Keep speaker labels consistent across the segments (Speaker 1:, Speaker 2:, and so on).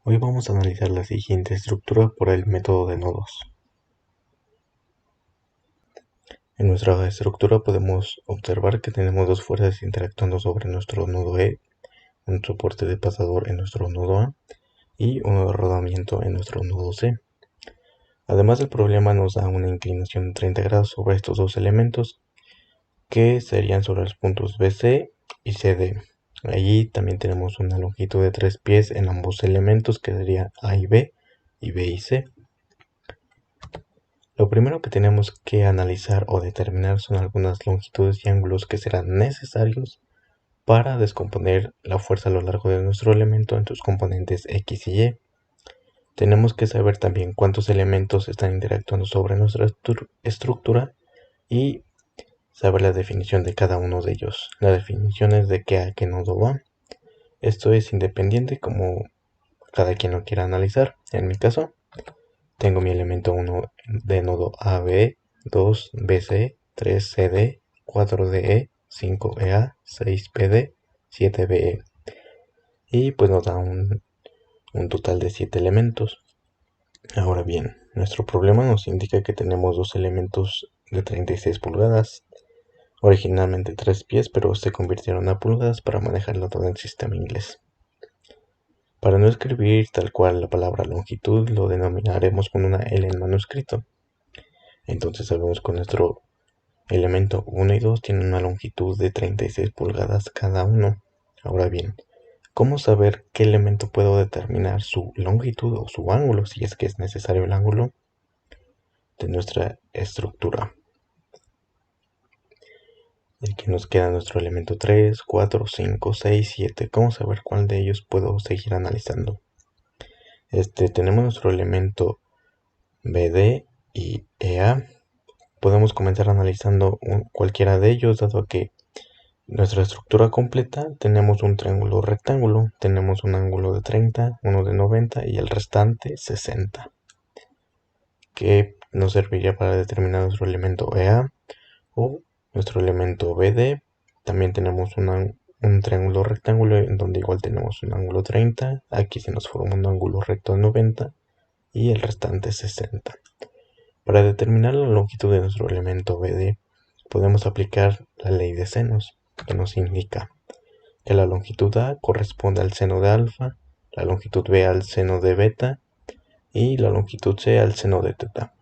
Speaker 1: Hoy vamos a analizar la siguiente estructura por el método de nodos. En nuestra estructura podemos observar que tenemos dos fuerzas interactuando sobre nuestro nodo E, un soporte de pasador en nuestro nodo A y un rodamiento en nuestro nodo C. Además, el problema nos da una inclinación de 30 grados sobre estos dos elementos, que serían sobre los puntos BC y CD. Allí también tenemos una longitud de 3 pies en ambos elementos, que sería A y B y C. Lo primero que tenemos que analizar o determinar son algunas longitudes y ángulos que serán necesarios para descomponer la fuerza a lo largo de nuestro elemento en sus componentes X y Y. Tenemos que saber también cuántos elementos están interactuando sobre nuestra estructura y saber la definición de cada uno de ellos. La definición es de qué a qué nodo va. Esto es independiente como cada quien lo quiera analizar. En mi caso, tengo mi elemento 1 de nodo AB, 2 BC, 3 CD, 4 DE, 5 EA, 6 PD, 7 BE. Y pues nos da un total de 7 elementos. Ahora bien, nuestro problema nos indica que tenemos dos elementos de 36 pulgadas, originalmente 3 pies, pero se convirtieron a pulgadas para manejarlo todo en sistema inglés. Para no escribir tal cual la palabra longitud, lo denominaremos con una L en manuscrito. Entonces sabemos que nuestro elemento 1 y 2 tienen una longitud de 36 pulgadas cada uno. Ahora bien, ¿cómo saber qué elemento puedo determinar su longitud o su ángulo, si es que es necesario el ángulo de nuestra estructura? El que nos queda nuestro elemento 3, 4, 5, 6, 7. ¿Cómo saber cuál de ellos puedo seguir analizando? Tenemos nuestro elemento BD y EA. Podemos comenzar analizando cualquiera de ellos, dado que nuestra estructura completa tenemos un triángulo rectángulo, tenemos un ángulo de 30, uno de 90 y el restante 60, que nos serviría para determinar nuestro elemento EA o nuestro elemento BD. También tenemos un triángulo rectángulo en donde igual tenemos un ángulo 30, aquí se nos forma un ángulo recto de 90 y el restante 60. Para determinar la longitud de nuestro elemento BD podemos aplicar la ley de senos, que nos indica que la longitud A corresponde al seno de alfa, la longitud B al seno de beta y la longitud C al seno de teta.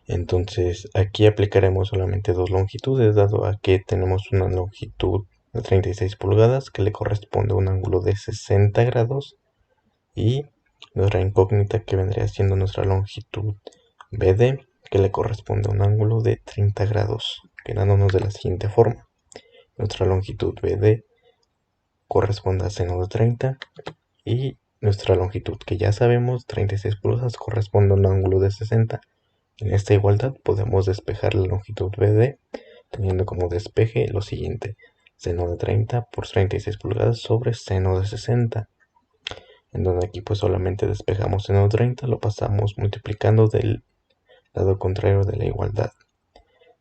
Speaker 1: Entonces aquí aplicaremos solamente dos longitudes, dado a que tenemos una longitud de 36 pulgadas que le corresponde a un ángulo de 60 grados y nuestra incógnita, que vendría siendo nuestra longitud BD, que le corresponde a un ángulo de 30 grados, quedándonos de la siguiente forma. Nuestra longitud BD corresponde a seno de 30 y nuestra longitud, que ya sabemos, 36 pulgadas, corresponde a un ángulo de 60. En esta igualdad podemos despejar la longitud BD teniendo como despeje lo siguiente: seno de 30 por 36 pulgadas sobre seno de 60, en donde aquí pues solamente despejamos seno de 30, lo pasamos multiplicando del lado contrario de la igualdad,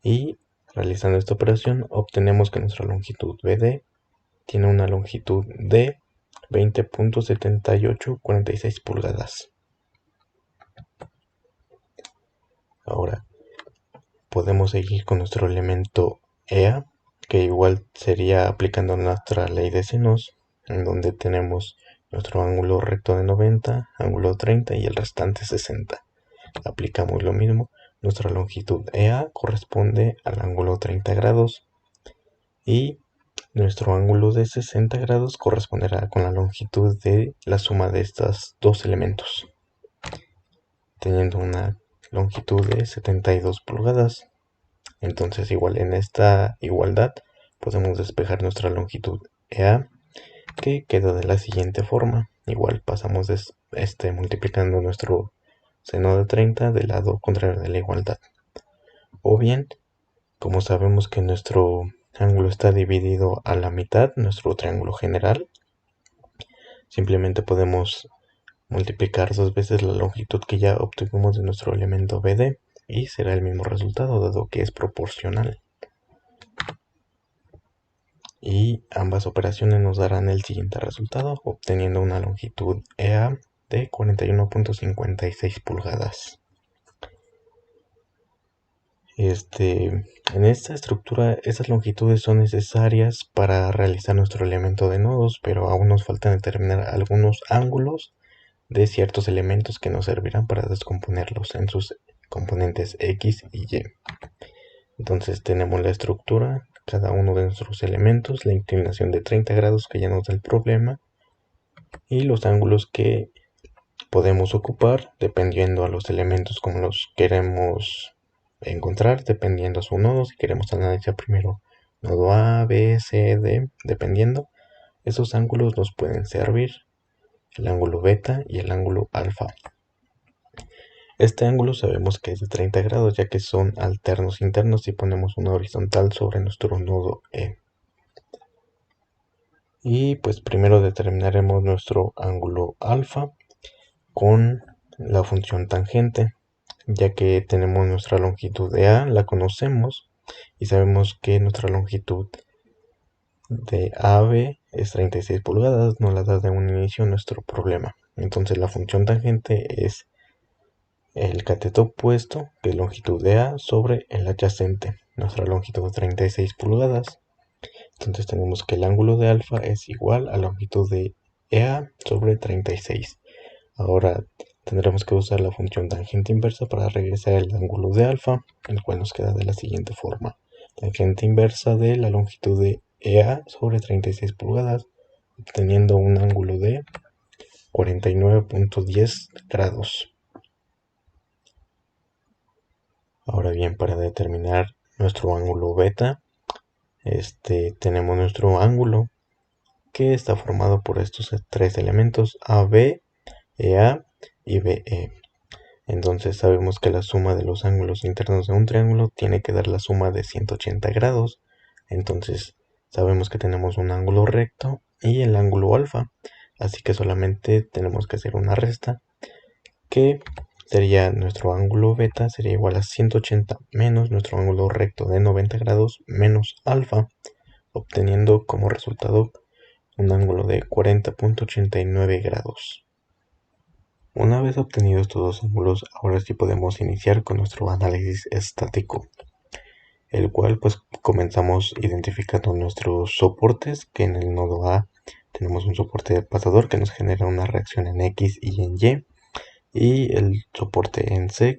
Speaker 1: y realizando esta operación obtenemos que nuestra longitud BD tiene una longitud de 20.7846 pulgadas. Ahora podemos seguir con nuestro elemento EA, que igual sería aplicando nuestra ley de senos, en donde tenemos nuestro ángulo recto de 90, ángulo 30 y el restante 60. Aplicamos lo mismo, nuestra longitud EA corresponde al ángulo 30 grados y nuestro ángulo de 60 grados corresponderá con la longitud de la suma de estos dos elementos, teniendo una longitud de 72 pulgadas. Entonces igual en esta igualdad podemos despejar nuestra longitud EA, que queda de la siguiente forma. Igual pasamos multiplicando nuestro seno de 30 del lado contrario de la igualdad. O bien, como sabemos que nuestro ángulo está dividido a la mitad, nuestro triángulo general, simplemente podemos multiplicar dos veces la longitud que ya obtuvimos de nuestro elemento BD y será el mismo resultado, dado que es proporcional. y ambas operaciones nos darán el siguiente resultado, obteniendo una longitud EA de 41.56 pulgadas. En esta estructura, esas longitudes son necesarias para realizar nuestro elemento de nodos, pero aún nos falta determinar algunos ángulos de ciertos elementos que nos servirán para descomponerlos en sus componentes X y Y. Entonces tenemos la estructura, cada uno de nuestros elementos, la inclinación de 30 grados que ya nos da el problema, y los ángulos que podemos ocupar dependiendo a los elementos como los queremos encontrar, dependiendo a su nodo. Si queremos analizar primero nodo A, B, C, D, dependiendo, esos ángulos nos pueden servir, el ángulo beta y el ángulo alfa. Este ángulo sabemos que es de 30 grados ya que son alternos internos si ponemos una horizontal sobre nuestro nodo E. Y pues primero determinaremos nuestro ángulo alfa con la función tangente, ya que tenemos nuestra longitud de A, la conocemos y sabemos que nuestra longitud de AB es 36 pulgadas, nos la da de un inicio nuestro problema. Entonces la función tangente es el cateto opuesto, que es longitud de A, sobre el adyacente, nuestra longitud de 36 pulgadas. Entonces tenemos que el ángulo de alfa es igual a la longitud de EA sobre 36. Ahora tendremos que usar la función tangente inversa para regresar el ángulo de alfa, el cual nos queda de la siguiente forma. Tangente inversa de la longitud de EA sobre 36 pulgadas, obteniendo un ángulo de 49.10 grados. Ahora bien, para determinar nuestro ángulo beta, tenemos nuestro ángulo que está formado por estos tres elementos AB, EA y BE. Entonces sabemos que la suma de los ángulos internos de un triángulo tiene que dar la suma de 180 grados. Entonces sabemos que tenemos un ángulo recto y el ángulo alfa. Así que solamente tenemos que hacer una resta, que sería nuestro ángulo beta sería igual a 180 menos nuestro ángulo recto de 90 grados menos alfa, obteniendo como resultado un ángulo de 40.89 grados. Una vez obtenidos estos dos ángulos, ahora sí podemos iniciar con nuestro análisis estático, el cual pues comenzamos identificando nuestros soportes, que en el nodo A tenemos un soporte de pasador que nos genera una reacción en X y en Y, y el soporte en C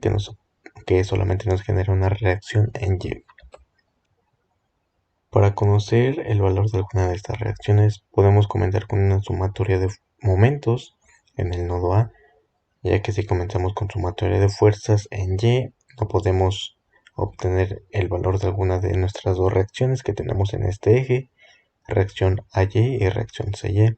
Speaker 1: que solamente nos genera una reacción en Y. Para conocer el valor de alguna de estas reacciones, podemos comenzar con una sumatoria de momentos en el nodo A, ya que si comenzamos con sumatoria de fuerzas en Y, no podemos obtener el valor de alguna de nuestras dos reacciones que tenemos en este eje, reacción AY y reacción CY.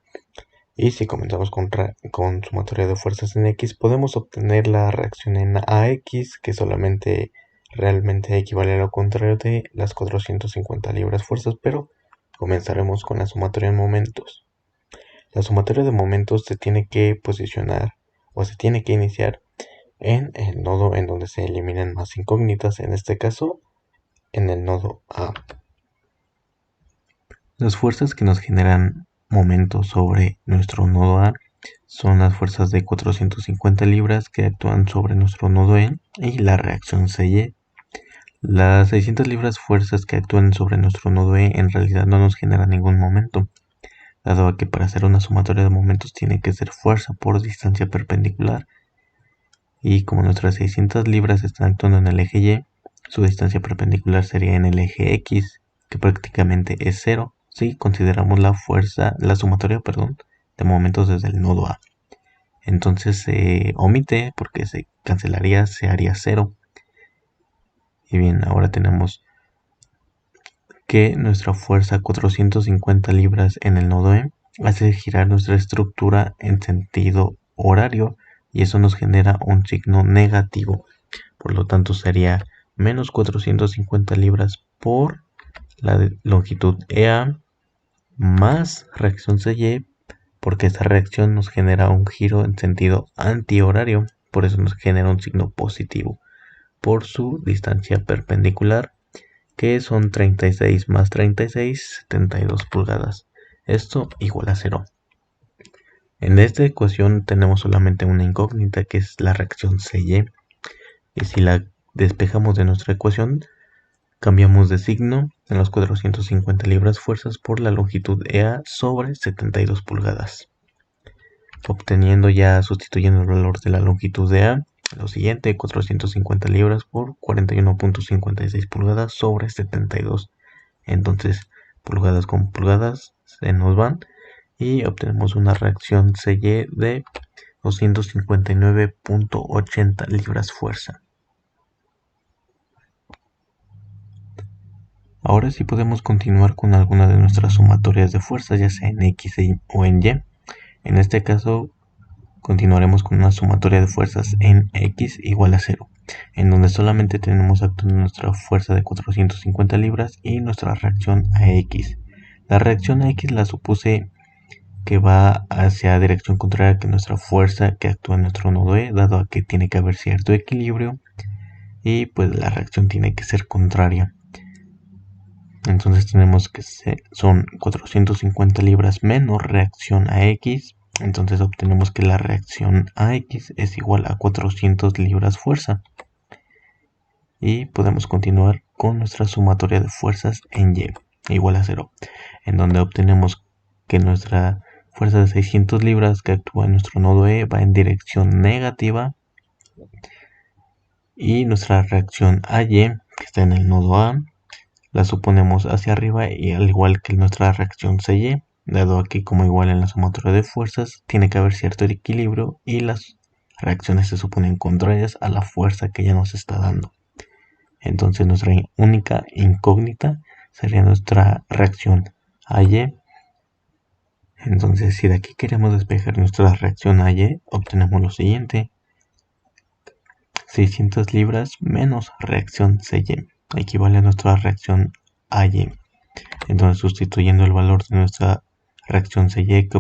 Speaker 1: Y si comenzamos con sumatoria de fuerzas en X, podemos obtener la reacción en AX, que solamente realmente equivale a lo contrario de las 450 libras fuerzas, pero comenzaremos con la sumatoria de momentos. La sumatoria de momentos se tiene que posicionar o se tiene que iniciar en el nodo en donde se eliminan más incógnitas, en este caso en el nodo A. Las fuerzas que nos generan momentos sobre nuestro nodo A son las fuerzas de 450 libras que actúan sobre nuestro nodo E y la reacción CY. Las 600 libras fuerzas que actúan sobre nuestro nodo E en realidad no nos generan ningún momento, dado a que para hacer una sumatoria de momentos tiene que ser fuerza por distancia perpendicular, y como nuestras 600 libras están actuando en el eje Y, su distancia perpendicular sería en el eje X, que prácticamente es 0 si consideramos la sumatoria de momentos desde el nodo A. Entonces se omite porque se cancelaría, se haría 0. Y bien, ahora tenemos que nuestra fuerza 450 libras en el nodo E hace girar nuestra estructura en sentido horario, y eso nos genera un signo negativo. Por lo tanto sería menos 450 libras por la longitud EA más reacción CY, porque esta reacción nos genera un giro en sentido antihorario, por eso nos genera un signo positivo por su distancia perpendicular, que son 36 más 36, 72 pulgadas. Esto igual a 0. En esta ecuación tenemos solamente una incógnita, que es la reacción CY. Y si la despejamos de nuestra ecuación, cambiamos de signo en los 450 libras fuerzas por la longitud EA sobre 72 pulgadas. Obteniendo ya, sustituyendo el valor de la longitud EA, lo siguiente, 450 libras por 41.56 pulgadas sobre 72. Entonces, pulgadas con pulgadas se nos van y obtenemos una reacción CY de 259.80 libras fuerza. Ahora sí podemos continuar con alguna de nuestras sumatorias de fuerzas, ya sea en X o en Y. En este caso, continuaremos con una sumatoria de fuerzas en X igual a 0, en donde solamente tenemos actuando nuestra fuerza de 450 libras y nuestra reacción a X. La reacción a X la supuse que va hacia dirección contraria que nuestra fuerza que actúa en nuestro nodo E, dado a que tiene que haber cierto equilibrio y pues la reacción tiene que ser contraria. Entonces tenemos que son 450 libras menos reacción a X. Entonces obtenemos que la reacción a X es igual a 400 libras fuerza. Y podemos continuar con nuestra sumatoria de fuerzas en Y igual a 0. En donde obtenemos que nuestra fuerza de 600 libras que actúa en nuestro nodo E va en dirección negativa. Y nuestra reacción a Y, que está en el nodo A, la suponemos hacia arriba, y al igual que nuestra reacción CY, dado aquí como igual en la sumatoria de fuerzas, tiene que haber cierto equilibrio y las reacciones se suponen contrarias a la fuerza que ya nos está dando. Entonces nuestra única incógnita sería nuestra reacción a Y. Entonces si de aquí queremos despejar nuestra reacción a Y, obtenemos lo siguiente: 600 libras menos reacción CY equivale a nuestra reacción a Y. Entonces, sustituyendo el valor de nuestra reacción CY que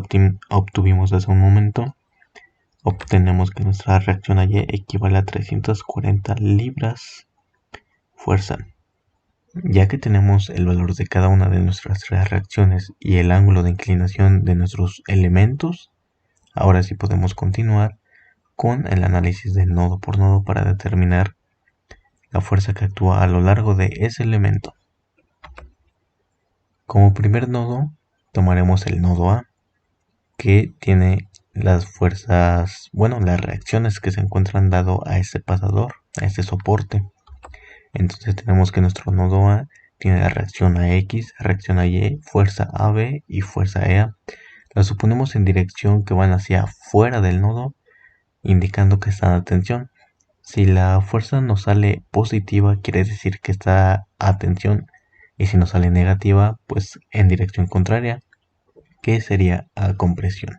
Speaker 1: obtuvimos hace un momento, obtenemos que nuestra reacción a Y equivale a 340 libras fuerza. Ya que tenemos el valor de cada una de nuestras reacciones y el ángulo de inclinación de nuestros elementos, ahora sí podemos continuar con el análisis de nodo por nodo para determinar la fuerza que actúa a lo largo de ese elemento. Como primer nodo tomaremos el nodo A, que tiene las fuerzas, las reacciones que se encuentran dado a este pasador, a este soporte. Entonces tenemos que nuestro nodo A tiene la reacción a X, reacción a Y, fuerza AB y fuerza EA. Las suponemos en dirección que van hacia fuera del nodo, indicando que están a tensión. Si la fuerza nos sale positiva, quiere decir que está a tensión, y si nos sale negativa, pues en dirección contraria, que sería a compresión.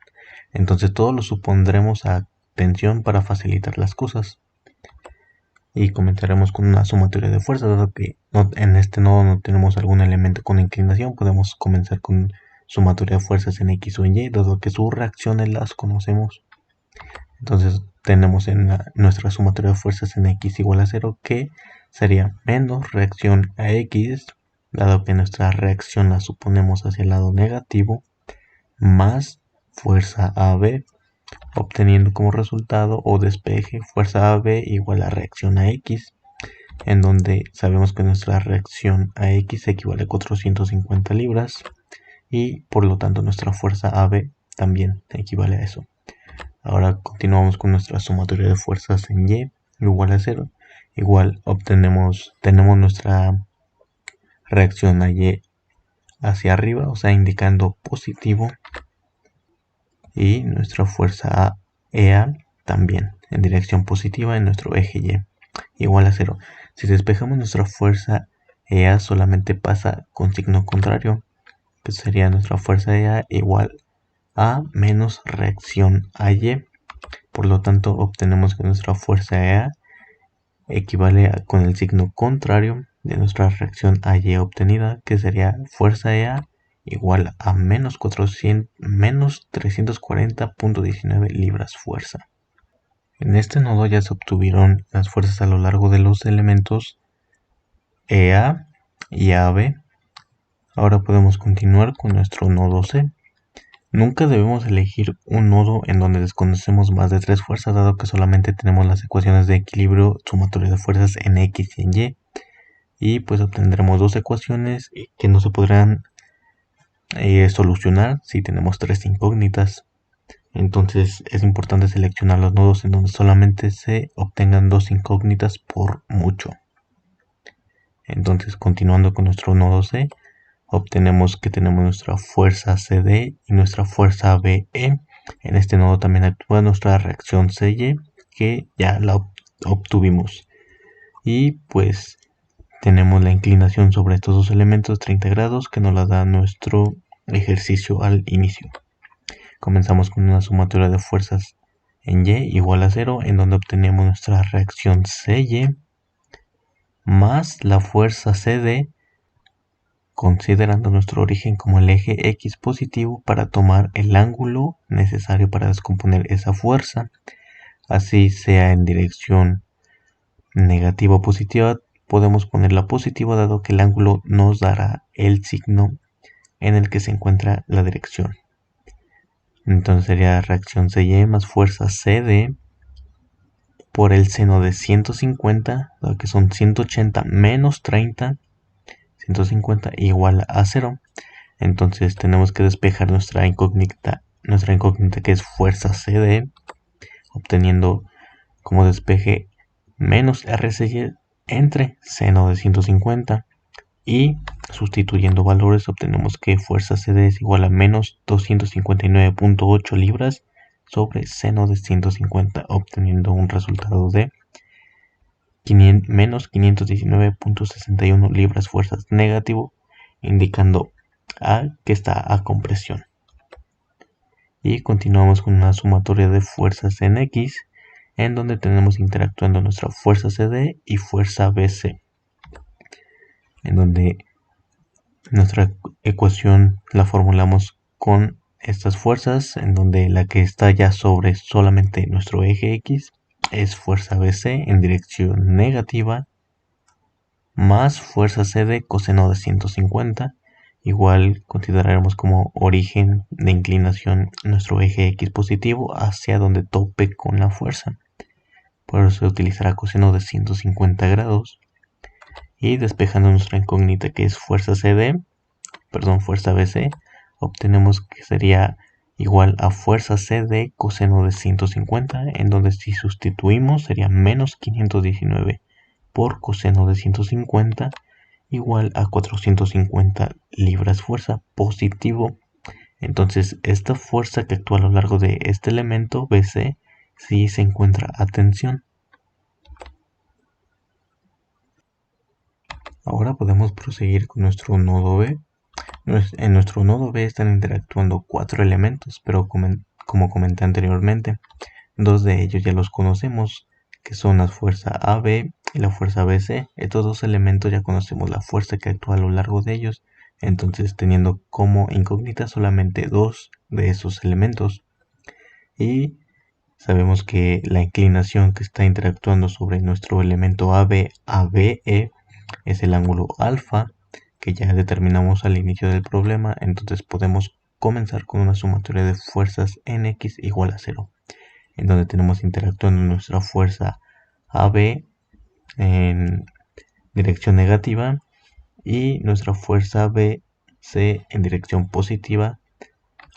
Speaker 1: Entonces todo lo supondremos a tensión para facilitar las cosas. Y comenzaremos con una sumatoria de fuerzas, dado que en este nodo no tenemos algún elemento con inclinación. Podemos comenzar con sumatoria de fuerzas en X o en Y, dado que sus reacciones las conocemos. Entonces tenemos en nuestra sumatoria de fuerzas en X igual a 0, que sería menos reacción a X, dado que nuestra reacción la suponemos hacia el lado negativo, más fuerza AB, obteniendo como resultado o despeje fuerza AB igual a reacción a X, en donde sabemos que nuestra reacción a X equivale a 450 libras y por lo tanto nuestra fuerza AB también equivale a eso. Ahora continuamos con nuestra sumatoria de fuerzas en Y igual a 0. Igual tenemos nuestra reacción a Y hacia arriba, o sea, indicando positivo, y nuestra fuerza EA también en dirección positiva en nuestro eje Y igual a 0. Si despejamos nuestra fuerza EA, solamente pasa con signo contrario, que sería nuestra fuerza EA igual a menos reacción a Y. Por lo tanto, obtenemos que nuestra fuerza EA equivale con el signo contrario de nuestra reacción a Y obtenida, que sería fuerza EA igual a menos 340.19 libras fuerza. En este nodo ya se obtuvieron las fuerzas a lo largo de los elementos EA, y AB. Ahora podemos continuar con nuestro nodo C. Nunca debemos elegir un nodo en donde desconocemos más de 3 fuerzas, dado que solamente tenemos las ecuaciones de equilibrio sumatorio de fuerzas en X y en Y. Y pues obtendremos dos ecuaciones que no se podrán solucionar si tenemos 3 incógnitas. Entonces es importante seleccionar los nodos en donde solamente se obtengan 2 incógnitas por mucho. Entonces, continuando con nuestro nodo C, obtenemos que tenemos nuestra fuerza CD y nuestra fuerza BE. En este nodo también actúa nuestra reacción CY, que ya la obtuvimos. Y pues tenemos la inclinación sobre estos dos elementos 30 grados, que nos la da nuestro ejercicio al inicio. Comenzamos con una sumatoria de fuerzas en Y igual a 0, en donde obtenemos nuestra reacción CY más la fuerza CD, considerando nuestro origen como el eje X positivo para tomar el ángulo necesario para descomponer esa fuerza, así sea en dirección negativa o positiva. Podemos ponerla positiva dado que el ángulo nos dará el signo en el que se encuentra la dirección. Entonces sería reacción CY más fuerza CD por el seno de 150, dado que son 180 menos 30, 150 igual a 0. Entonces tenemos que despejar nuestra incógnita que es fuerza CD, obteniendo como despeje menos RCY entre seno de 150, y sustituyendo valores obtenemos que fuerza CD es igual a menos 259.8 libras sobre seno de 150, obteniendo un resultado de menos 519.61 libras fuerzas negativo, indicando que está a compresión. Y continuamos con una sumatoria de fuerzas en X, en donde tenemos interactuando nuestra fuerza CD y fuerza BC, en donde nuestra ecuación la formulamos con estas fuerzas, en donde la que está ya sobre solamente nuestro eje X es fuerza BC en dirección negativa más fuerza CD coseno de 150. Igual consideraremos como origen de inclinación nuestro eje X positivo hacia donde tope con la fuerza. Por eso se utilizará coseno de 150 grados. Y despejando nuestra incógnita que es fuerza BC, obtenemos que sería igual a fuerza CD coseno de 150, en donde si sustituimos sería menos 519 por coseno de 150 igual a 450 libras fuerza positivo. Entonces esta fuerza que actúa a lo largo de este elemento BC sí se encuentra a tensión. Ahora podemos proseguir con nuestro nodo B. En nuestro nodo B están interactuando 4 elementos, pero como comenté anteriormente, 2 de ellos ya los conocemos, que son la fuerza AB y la fuerza BC. Estos dos elementos ya conocemos la fuerza que actúa a lo largo de ellos, entonces teniendo como incógnita solamente 2 de esos elementos. Y sabemos que la inclinación que está interactuando sobre nuestro elemento AB a BE es el ángulo alfa, que ya determinamos al inicio del problema. Entonces podemos comenzar con una sumatoria de fuerzas en X igual a 0, en donde tenemos interactuando nuestra fuerza AB en dirección negativa y nuestra fuerza BC en dirección positiva,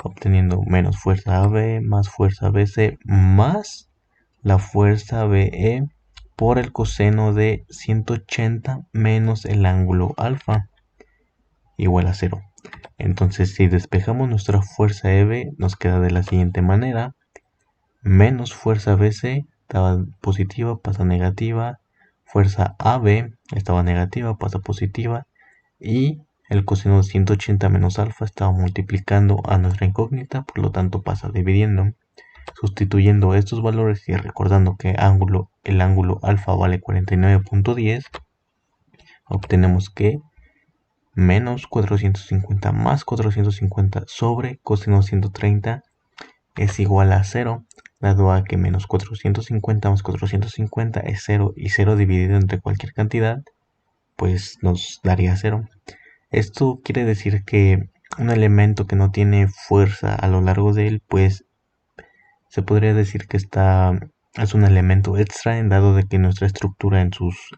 Speaker 1: obteniendo menos fuerza AB más fuerza BC más la fuerza BE por el coseno de 180 menos el ángulo alfa igual a 0. Entonces si despejamos nuestra fuerza EB nos queda de la siguiente manera: menos fuerza BC estaba positiva, pasa negativa, fuerza AB estaba negativa, pasa positiva, y el coseno de 180 menos alfa estaba multiplicando a nuestra incógnita, por lo tanto pasa dividiendo. Sustituyendo estos valores y recordando que el ángulo alfa vale 49.10, obtenemos que menos 450 más 450 sobre coseno 130 es igual a 0, dado a que menos 450 más 450 es 0, y 0 dividido entre cualquier cantidad pues nos daría 0. Esto quiere decir que un elemento que no tiene fuerza a lo largo de él, pues se podría decir que es un elemento extra, en dado de que nuestra estructura en sus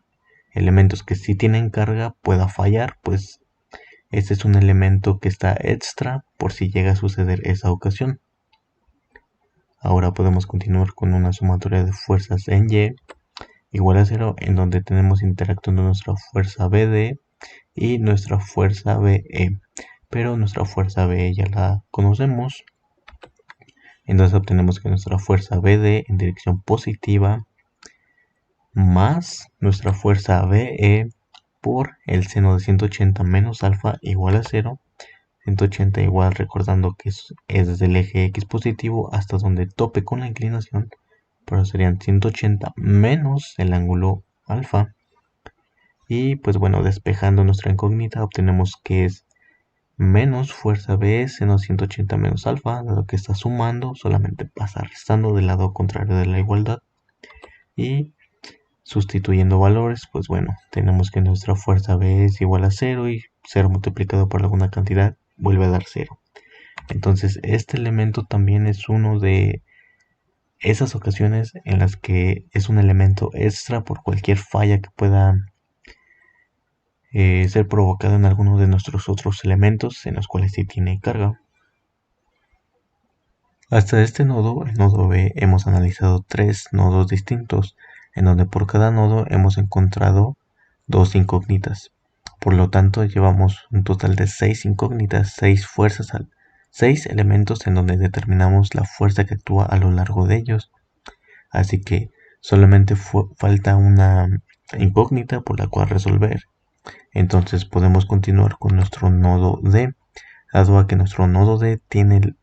Speaker 1: elementos que sí tienen carga pueda fallar, pues este es un elemento que está extra por si llega a suceder esa ocasión. Ahora podemos continuar con una sumatoria de fuerzas en Y igual a 0, en donde tenemos interactuando nuestra fuerza BD y nuestra fuerza BE. Pero nuestra fuerza BE ya la conocemos. Entonces obtenemos que nuestra fuerza BD en dirección positiva más nuestra fuerza BE por el seno de 180 menos alfa igual a 0. 180 igual, recordando que es desde el eje X positivo hasta donde tope con la inclinación, pero serían 180 menos el ángulo alfa. Y pues bueno, despejando nuestra incógnita obtenemos que es menos fuerza B seno 180 menos alfa, dado que está sumando, solamente pasa restando del lado contrario de la igualdad. Y sustituyendo valores, pues bueno, tenemos que nuestra fuerza B es igual a 0 y 0 multiplicado por alguna cantidad vuelve a dar 0. Entonces este elemento también es uno de esas ocasiones en las que es un elemento extra por cualquier falla que pueda ser provocado en alguno de nuestros otros elementos en los cuales sí tiene carga. Hasta este nodo, el nodo B, hemos analizado 3 nodos distintos, en donde por cada nodo hemos encontrado 2 incógnitas. Por lo tanto, llevamos un total de 6 incógnitas, 6 fuerzas, 6 elementos en donde determinamos la fuerza que actúa a lo largo de ellos. Así que solamente falta una incógnita por la cual resolver. Entonces podemos continuar con nuestro nodo D, dado a que nuestro nodo D tiene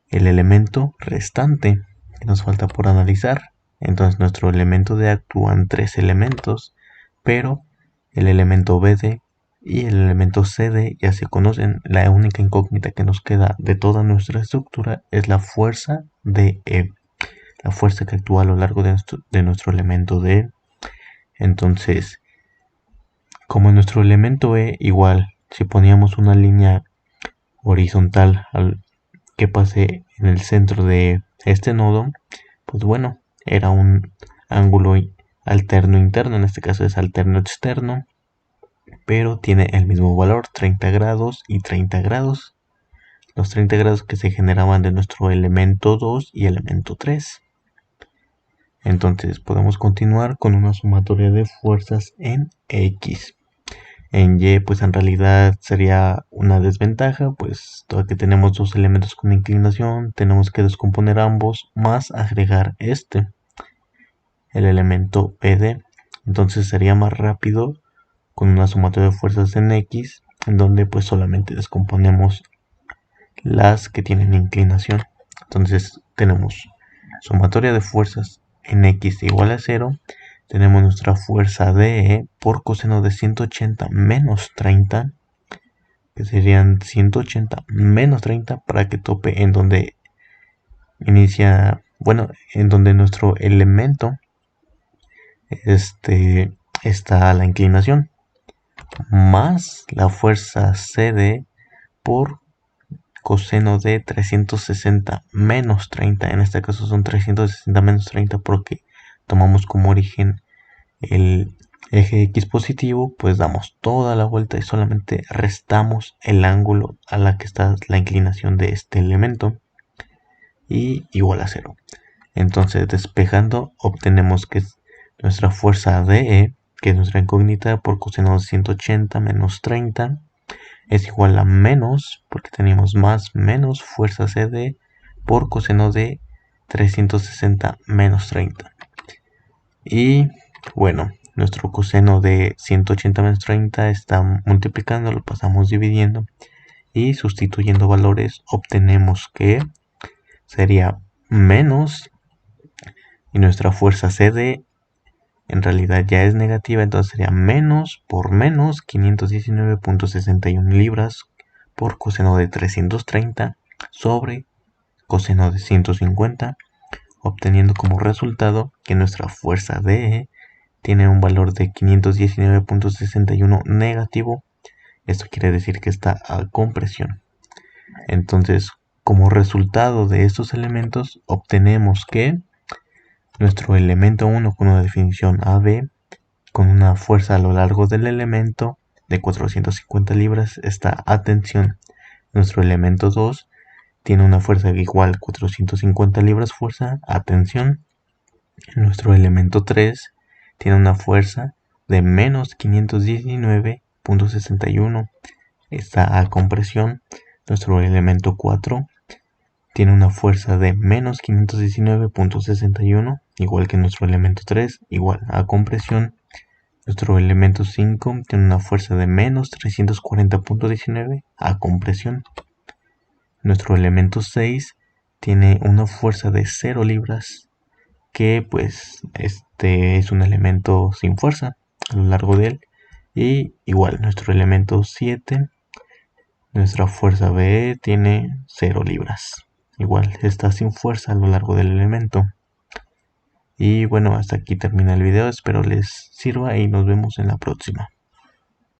Speaker 1: el elemento restante que nos falta por analizar. Entonces nuestro elemento D actúa en 3 elementos, pero el elemento BD y el elemento CD ya se conocen. La única incógnita que nos queda de toda nuestra estructura es la fuerza de E, la fuerza que actúa a lo largo de nuestro elemento D. Entonces, como en nuestro elemento E, igual, si poníamos una línea horizontal que pase en el centro de este nodo, pues bueno, era un ángulo alterno interno, en este caso es alterno externo, pero tiene el mismo valor, 30 grados y 30 grados. Los 30 grados que se generaban de nuestro elemento 2 y elemento 3. Entonces podemos continuar con una sumatoria de fuerzas en X. En Y pues en realidad sería una desventaja, pues todo que tenemos dos elementos con inclinación, tenemos que descomponer ambos más agregar el elemento PD. Entonces sería más rápido con una sumatoria de fuerzas en X, en donde pues solamente descomponemos las que tienen inclinación. Entonces tenemos sumatoria de fuerzas en X igual a 0. Tenemos nuestra fuerza DE por coseno de 180 menos 30, que serían 180 menos 30 para que tope en donde inicia, bueno, en donde nuestro elemento está a la inclinación, más la fuerza CD por coseno de 360 menos 30. En este caso son 360 menos 30 porque tomamos como origen el eje X positivo, pues damos toda la vuelta y solamente restamos el ángulo a la que está la inclinación de este elemento y igual a 0. Entonces despejando obtenemos que nuestra fuerza DE, que es nuestra incógnita, por coseno de 180 menos 30 es igual a menos, porque teníamos más menos fuerza CD por coseno de 360 menos 30. Y bueno, nuestro coseno de 180 menos 30 está multiplicando, lo pasamos dividiendo y sustituyendo valores obtenemos que sería menos, y nuestra fuerza CD en realidad ya es negativa, entonces sería menos por menos 519.61 libras por coseno de 330 sobre coseno de 150, obteniendo como resultado que nuestra fuerza DE tiene un valor de 519.61 negativo. Esto quiere decir que está a compresión. Entonces, como resultado de estos elementos, obtenemos que nuestro elemento 1 con una definición AB, con una fuerza a lo largo del elemento de 450 libras, está a tensión. Nuestro elemento 2 tiene una fuerza igual a 450 libras fuerza a tensión. Nuestro elemento 3 tiene una fuerza de menos 519.61, está a compresión. Nuestro elemento 4 tiene una fuerza de menos 519.61, igual que nuestro elemento 3, igual a compresión. Nuestro elemento 5 tiene una fuerza de menos 340.19 a compresión. Nuestro elemento 6 tiene una fuerza de 0 libras, que pues este es un elemento sin fuerza a lo largo de él. Y igual nuestro elemento 7, nuestra fuerza B tiene 0 libras. Igual está sin fuerza a lo largo del elemento. Y bueno, hasta aquí termina el video, espero les sirva y nos vemos en la próxima.